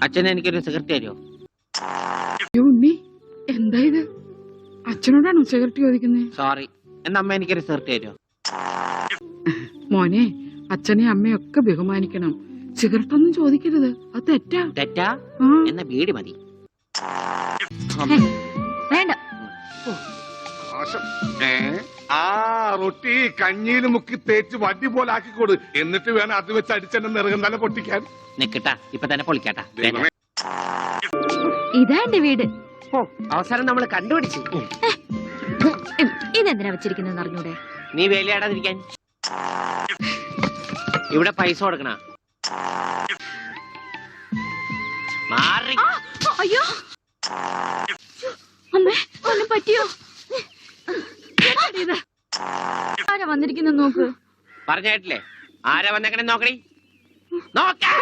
അച്ഛനെ എനിക്കൊരു സിഗരറ്റ് തരുമോ? ഉണ്ണി എന്താ ഇത്? അച്ഛനോടാണോ സിഗരറ്റ് ചോദിക്കുന്നത്? സോറി. എന്നാ അമ്മ എനിക്കൊരു സിഗരറ്റ് തരുമോ? മോനെ, അച്ഛനെ അമ്മയൊക്കെ ബഹുമാനിക്കണം. സിഗരറ്റ് ഒന്നും ചോദിക്കരുത്, അത് തെറ്റാ. തെറ്റാ? എന്നാ ബീഡി മതി. വേണ്ട. ആ റൊട്ടി കഞ്ഞിയിൽ മുക്കി തേച്ച് വടി പോലെ ആക്കിക്കൊടു. എന്നിട്ട് വേണം അത് വെച്ച് അടിച്ചെന്നെ നിറകം തന്നെ പൊട്ടിക്കാൻ. നിക്കട്ടാ, ഇപ്പൊ തന്നെ പൊളിക്കാട്ടാ. ഇതാ എന്റെ വീട്. അവസരം നമ്മൾ കണ്ടുപിടിച്ചു. ഇതെന്തിനാ വെച്ചിരിക്കുന്നത് അറിഞ്ഞൂടെ? നീ വേലയാടാതിരിക്കാൻ. ഇവിടെ പൈസ കൊടുക്കണ. മാറി. അയ്യോ അമ്മേ, ഒന്നും പറ്റിയോ? ആരാ വന്നിരിക്കുന്ന നോക്ക്. പറഞ്ഞേട്ടില്ലേ ആരാ വന്നേക്കണേ? നോക്കണേ, നോക്കാം.